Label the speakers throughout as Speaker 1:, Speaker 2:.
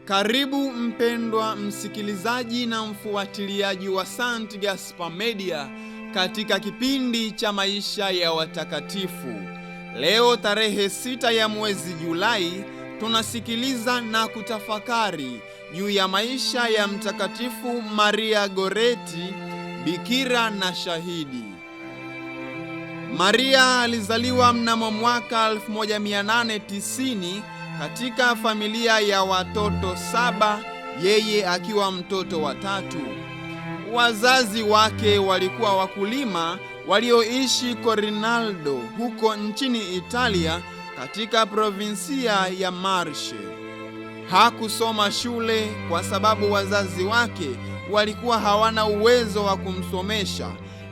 Speaker 1: Karibu mpendwa msikilizaji na mfuatiliaji wa St. Gaspar Media katika kipindi cha maisha ya watakatifu. Leo tarehe 6 ya mwezi Julai tunasikiliza na kutafakari juu ya maisha ya Mtakatifu Maria Goretti, bikira na shahidi. Maria alizaliwa mnamo mwaka 1890 katika familia ya watoto 7, yeye akiwa mtoto wa 3. Wazazi wake walikuwa wakulima walioishi Corinaldo huko nchini Italia katika provinsia ya Marche. Hakusoma shule kwa sababu wazazi wake walikuwa hawana uwezo wa kumsomesha,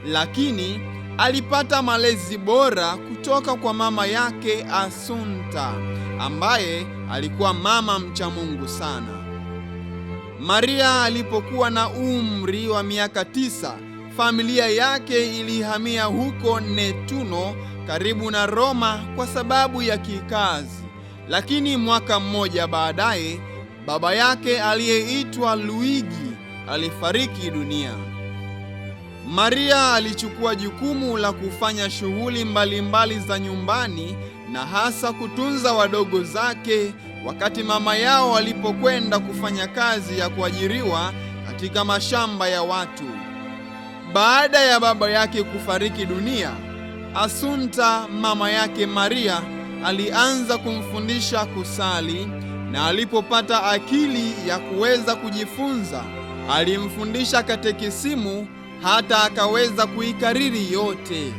Speaker 1: lakini alipata malezi bora kutoka kwa mama yake Assunta, ambaye alikuwa mama mcha Mungu sana. Maria alipokuwa na umri wa miaka 9, familia yake ilihamia huko Nettuno karibu na Roma kwa sababu ya kikazi. Lakini mwaka mmoja baadaye, baba yake aliyeitwa Luigi alifariki dunia. Maria alichukua jukumu la kufanya shughuli mbalimbali za nyumbani na hasa kutunza wadogo zake wakati mama yao alipokwenda kufanya kazi ya kuajiriwa katika mashamba ya watu. Baada ya baba yake kufariki dunia, Assunta, mama yake Maria, alianza kumfundisha kusali, na alipopata akili ya kuweza kujifunza, alimfundisha katekisimu hata akaweza kuikariri yote.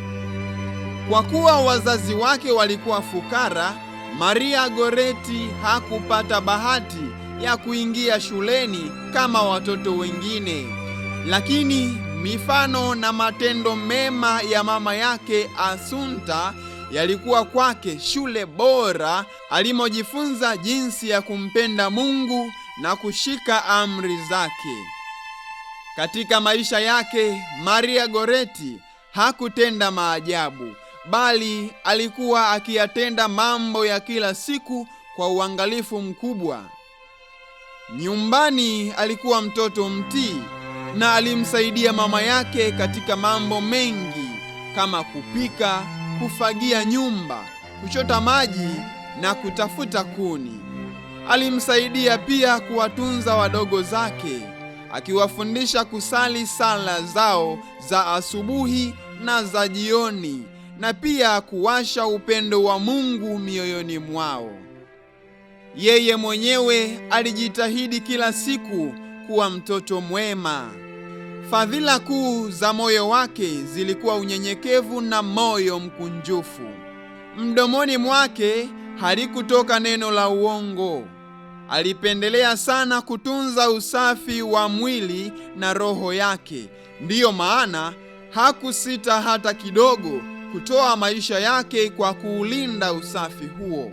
Speaker 1: Kwa kuwa wazazi wake walikuwa fukara, Maria Goretti hakupata bahati ya kuingia shuleni kama watoto wengine. Lakini mifano na matendo mema ya mama yake Assunta yalikuwa kwake shule bora alimojifunza jinsi ya kumpenda Mungu na kushika amri zake. Katika maisha yake, Maria Goretti hakutenda maajabu, bali alikuwa akiyatenda mambo ya kila siku kwa uangalifu mkubwa. Nyumbani alikuwa mtoto mtii na alimsaidia mama yake katika mambo mengi kama kupika, kufagia nyumba, kuchota maji na kutafuta kuni. Alimsaidia pia kuwatunza wadogo zake, akiwafundisha kusali sala zao za asubuhi na za jioni, na pia kuwasha upendo wa Mungu mioyoni mwao. Yeye mwenyewe alijitahidi kila siku kuwa mtoto mwema. Fadhila kuu za moyo wake zilikuwa unyenyekevu na moyo mkunjufu. Mdomoni mwake halikutoka neno la uongo. Alipendelea sana kutunza usafi wa mwili na roho yake. Ndiyo maana hakusita hata kidogo kutoa maisha yake kwa kuulinda usafi huo.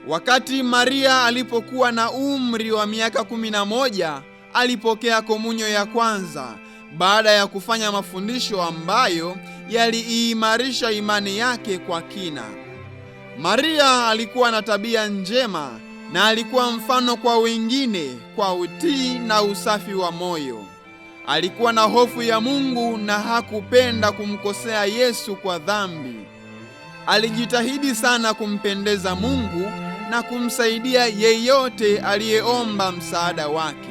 Speaker 1: Wakati Maria alipokuwa na umri wa miaka 11, alipokea komunyo ya kwanza baada ya kufanya mafundisho ambayo yaliimarisha imani yake kwa kina. Maria alikuwa na tabia njema na alikuwa mfano kwa wengine kwa utii na usafi wa moyo. Alikuwa na hofu ya Mungu na hakupenda kumkosea Yesu kwa dhambi. Alijitahidi sana kumpendeza Mungu na kumsaidia yeyote aliyeomba msaada wake.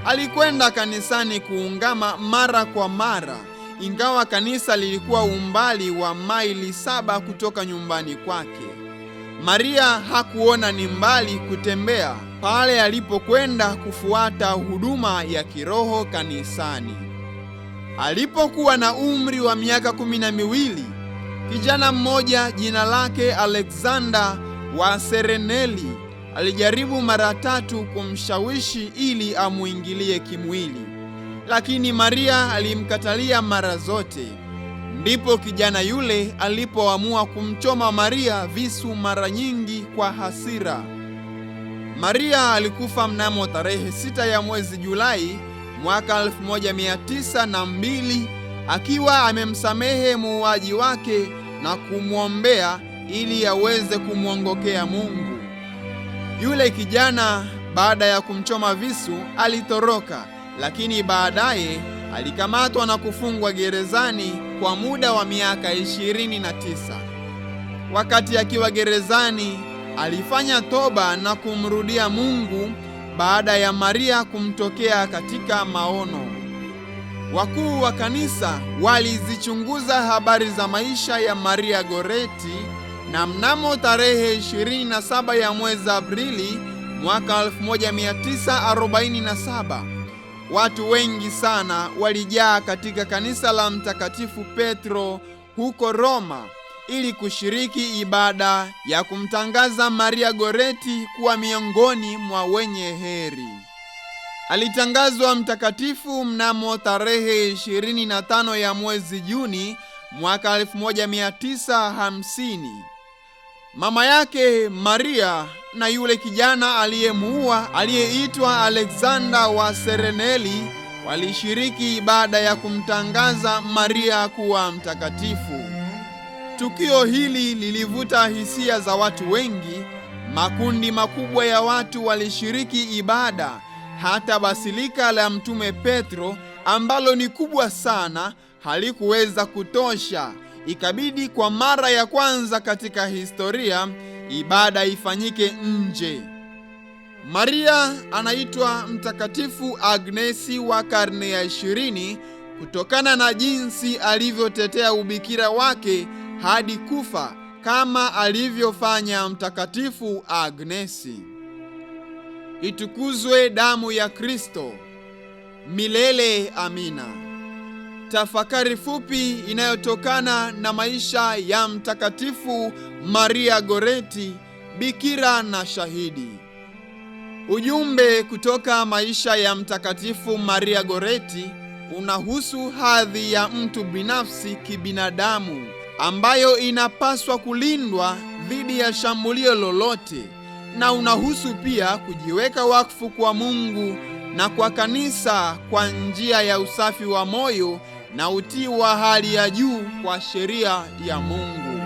Speaker 1: Alikwenda kanisani kuungama mara kwa mara, ingawa kanisa lilikuwa umbali wa maili 7 kutoka nyumbani kwake. Maria hakuona ni mbali kutembea pale alipokwenda kufuata huduma ya kiroho kanisani. Alipokuwa na umri wa miaka 12, kijana mmoja jina lake Alexander wa Serenelli alijaribu mara 3 kumshawishi ili amuingilie kimwili, lakini Maria alimkatalia mara zote. Ndipo kijana yule alipoamua kumchoma Maria visu mara nyingi kwa hasira. Maria alikufa mnamo tarehe 6 ya mwezi Julai mwaka 1902 akiwa amemsamehe muuaji wake na kumwombea ili aweze kumwongokea Mungu. Yule kijana baada ya kumchoma visu alitoroka, lakini baadaye alikamatwa na kufungwa gerezani kwa muda wa miaka 29. Wakati akiwa gerezani, alifanya toba na kumrudia Mungu baada ya Maria kumtokea katika maono. Wakuu wa kanisa walizichunguza habari za maisha ya Maria Goretti, na mnamo tarehe 27 ya mwezi Aprili mwaka 1947 watu wengi sana walijaa katika kanisa la Mtakatifu Petro huko Roma ili kushiriki ibada ya kumtangaza Maria Goretti kuwa miongoni mwa wenye heri. Alitangazwa mtakatifu mnamo tarehe 25 ya mwezi Juni mwaka 1950. Mama yake Maria na yule kijana aliyemuua aliyeitwa Alexander wa Serenelli walishiriki ibada ya kumtangaza Maria kuwa mtakatifu. Tukio hili lilivuta hisia za watu wengi. Makundi makubwa ya watu walishiriki ibada. Hata basilika la Mtume Petro, ambalo ni kubwa sana, halikuweza kutosha. Ikabidi kwa mara ya kwanza katika historia ibada ifanyike nje. Maria anaitwa Mtakatifu Agnesi wa karne ya 20 kutokana na jinsi alivyotetea ubikira wake hadi kufa kama alivyofanya Mtakatifu Agnesi. Itukuzwe damu ya Kristo! Milele amina. Tafakari fupi inayotokana na maisha ya Mtakatifu Maria Goretti, bikira na shahidi. Ujumbe kutoka maisha ya Mtakatifu Maria Goretti unahusu hadhi ya mtu binafsi kibinadamu ambayo inapaswa kulindwa dhidi ya shambulio lolote, na unahusu pia kujiweka wakfu kwa Mungu na kwa kanisa kwa njia ya usafi wa moyo na utii wa hali ya juu kwa sheria ya Mungu.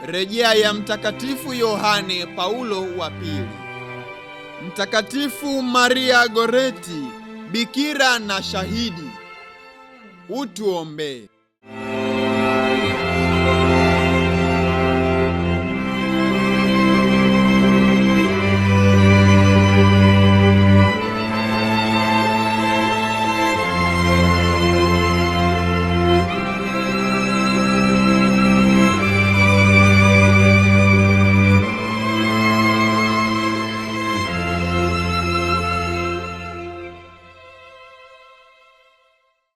Speaker 1: Rejea ya Mtakatifu Yohane Paulo wa Pili. Mtakatifu Maria Goretti, bikira na shahidi, utuombee.